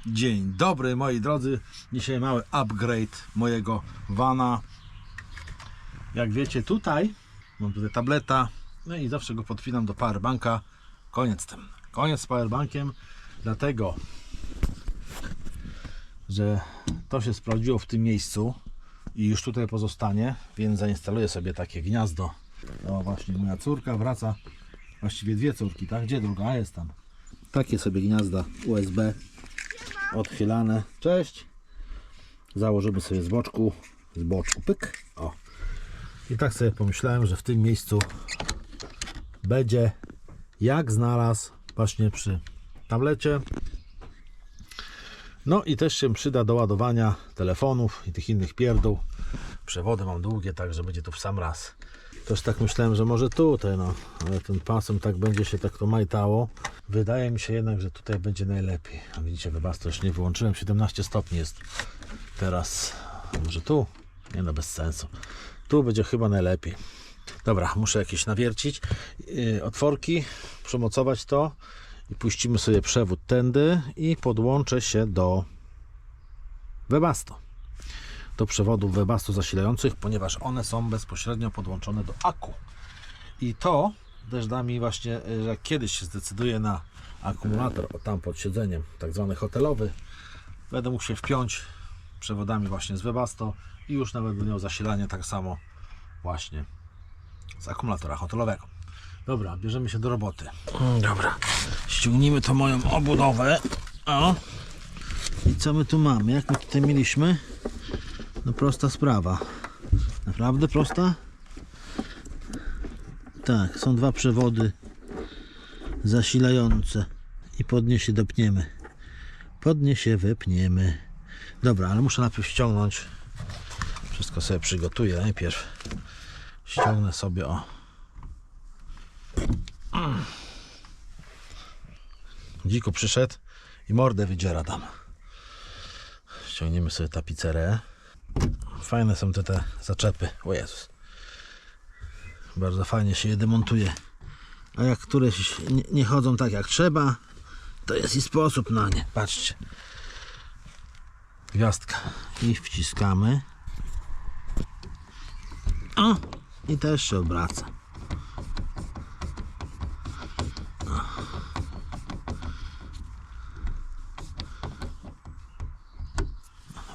Dzień dobry moi drodzy, dzisiaj mały upgrade mojego vana. Jak wiecie, tutaj mam tableta, no i zawsze go podpinam do powerbanka. Koniec z tym, koniec z powerbankiem, dlatego że to się sprawdziło w tym miejscu i już tutaj pozostanie, więc zainstaluję sobie takie gniazdo. O, właśnie moja córka wraca, właściwie dwie córki, tak? Gdzie druga? A, jest tam. Takie sobie gniazda USB odchylane. Cześć. Założymy sobie z boczku, pyk. O. I tak sobie pomyślałem, że w tym miejscu będzie jak znalazł właśnie przy tablecie. No i też się przyda do ładowania telefonów i tych innych pierdół. Przewody mam długie, także będzie tu w sam raz. Też tak myślałem, że może tutaj, no, ale ten pasem tak będzie się tak to majtało. Wydaje mi się jednak, że tutaj będzie najlepiej. A widzicie, Webasto już nie wyłączyłem, 17 stopni jest teraz. A może tu? Nie no, bez sensu. Tu będzie chyba najlepiej. Dobra, muszę jakieś nawiercić otworki, przymocować to i puścimy sobie przewód tędy i podłączę się do Webasto. Do przewodów Webasto zasilających, ponieważ one są bezpośrednio podłączone do akku. I to też da mi właśnie, że jak kiedyś się zdecyduję na akumulator, o tam pod siedzeniem, tak zwany hotelowy, będę mógł się wpiąć przewodami właśnie z Webasto i już nawet będę miał zasilanie tak samo właśnie z akumulatora hotelowego. Dobra, bierzemy się do roboty. Dobra, ściągnijmy to moją obudowę. O. I co my tu mamy? Jak my tutaj mieliśmy? No prosta sprawa. Naprawdę prosta? Tak, są dwa przewody zasilające i podnie się dopniemy. Podnie się wypniemy. Dobra, ale muszę najpierw ściągnąć. Wszystko sobie przygotuję. Najpierw ściągnę sobie o. Dziko przyszedł i mordę wydziera tam. Ściągniemy sobie tapicerę. Fajne są te zaczepy. O Jezus. Bardzo fajnie się je demontuje. A jak któreś nie chodzą tak jak trzeba, to jest i sposób na nie. Patrzcie. Gwiazdka. I wciskamy. O! I też się obraca.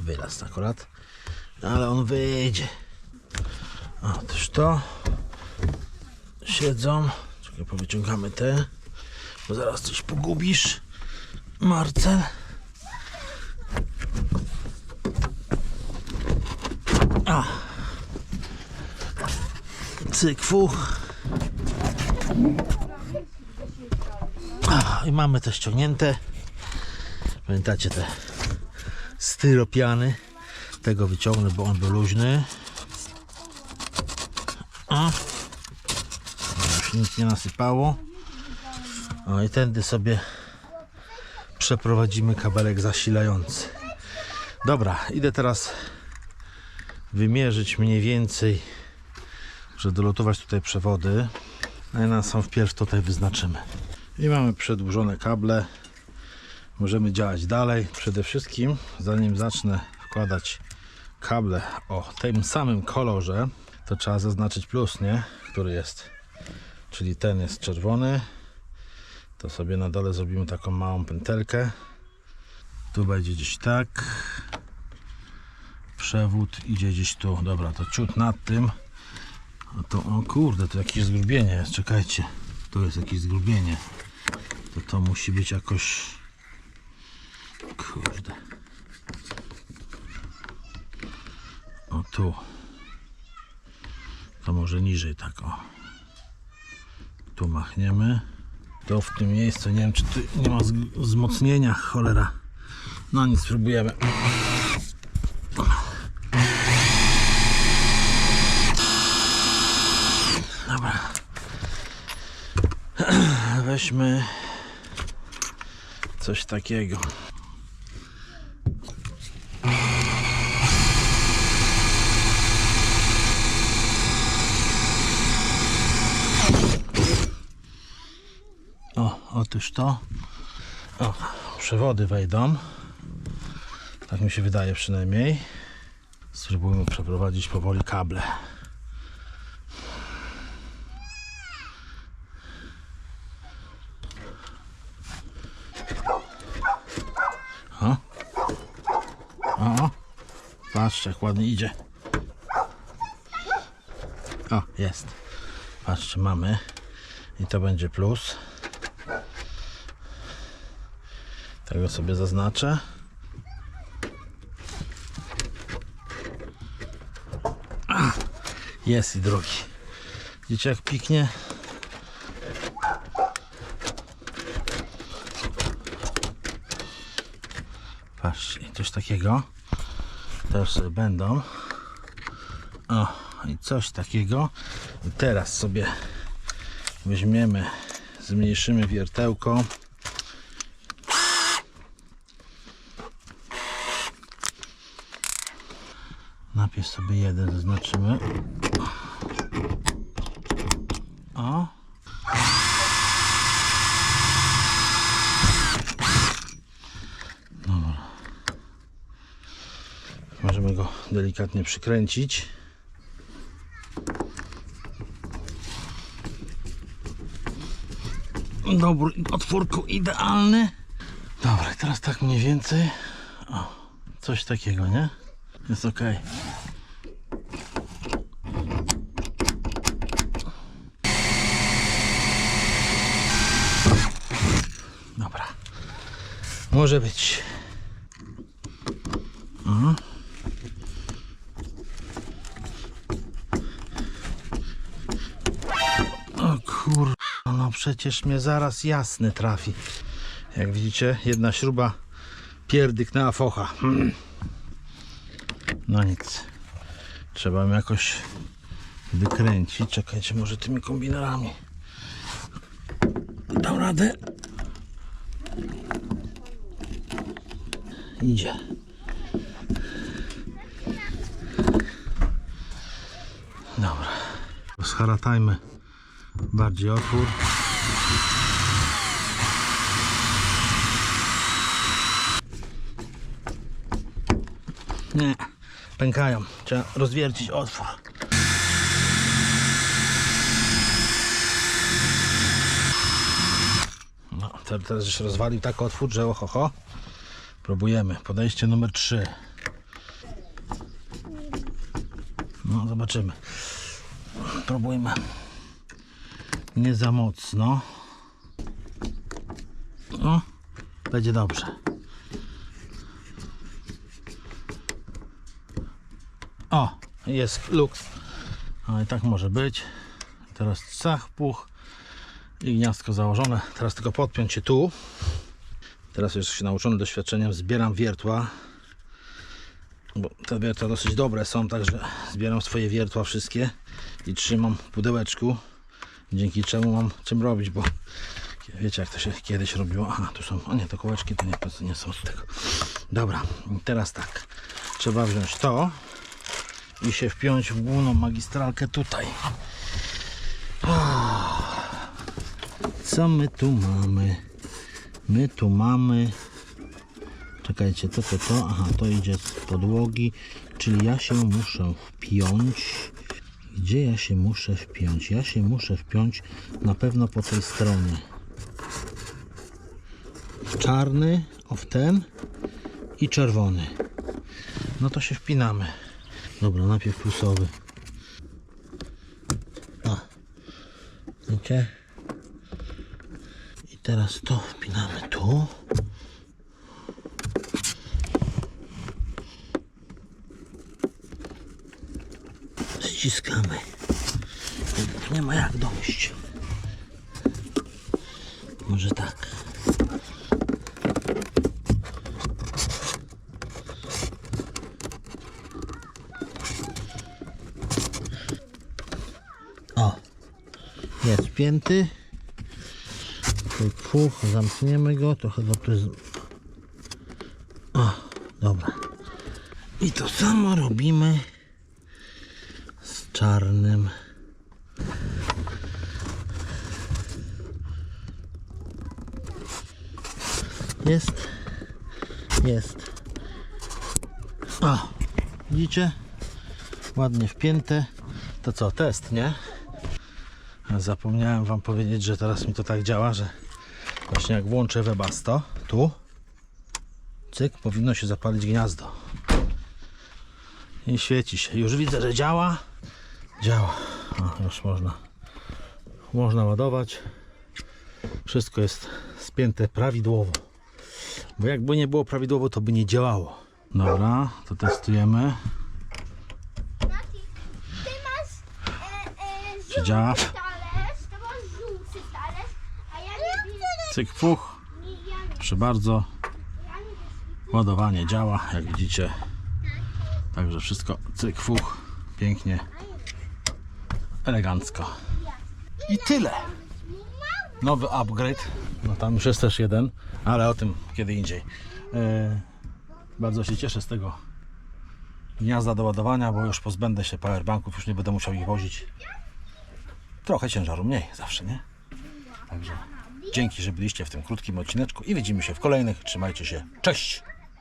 Wylazł akurat, ale on wyjdzie. Otóż to siedzą. Czekaj, powyciągamy te, bo zaraz coś pogubisz, Marcel. Cyk, fuch. I mamy to ściągnięte. Pamiętacie te styropiany? Tego wyciągnę, bo on był luźny. Już nic nie nasypało. O, i tędy sobie przeprowadzimy kabelek zasilający. Dobra, idę teraz wymierzyć mniej więcej, że dolotować tutaj przewody. No i nas są wpierw tutaj wyznaczymy. I mamy przedłużone kable. Możemy działać dalej. Przede wszystkim, zanim zacznę wkładać kable o tym samym kolorze, to trzeba zaznaczyć plus, nie? Który jest. Czyli ten jest czerwony. To sobie na dole zrobimy taką małą pętelkę. Tu będzie gdzieś tak. Przewód idzie gdzieś tu. Dobra, to ciut nad tym. No to, o kurde, to jakieś zgrubienie jest. Czekajcie. Tu jest jakieś zgrubienie. To musi być jakoś... Kurde. O tu. To może niżej tak o. Tu machniemy. To w tym miejscu, nie wiem czy tu nie ma wzmocnienia, cholera. No nic, spróbujemy. Dobra. Weźmy coś takiego. O, otóż to. O, przewody wejdą. Tak mi się wydaje przynajmniej. Spróbujmy przeprowadzić powoli kable. O, patrzcie jak ładnie idzie. O, jest. Patrzcie, mamy. I to będzie plus. Tego sobie zaznaczę. Jest i drugi. Widzicie jak piknie? Patrzcie, coś takiego też sobie będą. O, i coś takiego. I teraz sobie weźmiemy, zmniejszymy wiertełko. Najpierw sobie jeden zaznaczymy. O. Dobra. Możemy go delikatnie przykręcić. Dobry otwórku idealny. Dobra, i teraz tak mniej więcej. O, coś takiego, nie? Jest ok. Dobra. Może być. O kur... No przecież mnie zaraz jasny trafi. Jak widzicie, jedna śruba pierdyknęła focha. No nic. Trzeba ją jakoś wykręcić. Czekajcie, może tymi kombinerami dam radę. Idzie. Dobra. Scharatajmy bardziej otwór. Nie, pękają. Trzeba rozwiercić otwór. No, teraz już rozwalił tak otwór, że ohoho. Próbujemy. Podejście numer 3. No, zobaczymy. Próbujmy. Nie za mocno. No, będzie dobrze. O, jest luks. No i tak może być. Teraz cach, puch i gniazdko założone. Teraz tylko podpiąć się tu. Teraz już się nauczony doświadczeniem zbieram wiertła. Bo te wiertła dosyć dobre są, także zbieram swoje wiertła wszystkie i trzymam w pudełeczku. Dzięki czemu mam czym robić, bo wiecie jak to się kiedyś robiło. Aha, tu są, o nie, to kołeczki to nie są z tego. Dobra, teraz tak. Trzeba wziąć to i się wpiąć w główną magistralkę tutaj. Co my tu mamy? My tu mamy... Czekajcie, to. Aha, to idzie z podłogi. Czyli ja się muszę wpiąć. Gdzie ja się muszę wpiąć? Ja się muszę wpiąć na pewno po tej stronie. W czarny, w ten i czerwony. No to się wpinamy. Dobra, najpierw plusowy. O, widzicie? I teraz to wpinamy tu. Ściskamy. Nie ma jak dojść. Może tak. O, jest wpięty. Zamkniemy go. Trochę go tu jest... O, dobra. I to samo robimy z czarnym. Jest. Jest. O, widzicie? Ładnie wpięte. To co, test, nie? Zapomniałem wam powiedzieć, że teraz mi to tak działa, że właśnie jak włączę Webasto, tu, cyk, powinno się zapalić gniazdo. I świeci się. Już widzę, że działa. Działa. O, już można ładować. Wszystko jest spięte prawidłowo. Bo jakby nie było prawidłowo, to by nie działało. Dobra, to testujemy. Ty masz Czy działa? talerz, to masz żółty talerz, a ja nie Cyk, fuch. Proszę bardzo. Ładowanie działa, jak widzicie. Także wszystko cyk, fuch. Pięknie. Elegancko. I tyle. Nowy upgrade. No tam już jest też jeden, ale o tym kiedy indziej. Bardzo się cieszę z tego gniazda do ładowania, bo już pozbędę się powerbanków, już nie będę musiał ich wozić. Trochę ciężaru mniej zawsze, nie? Także dzięki, że byliście w tym krótkim odcineczku i widzimy się w kolejnych. Trzymajcie się. Cześć!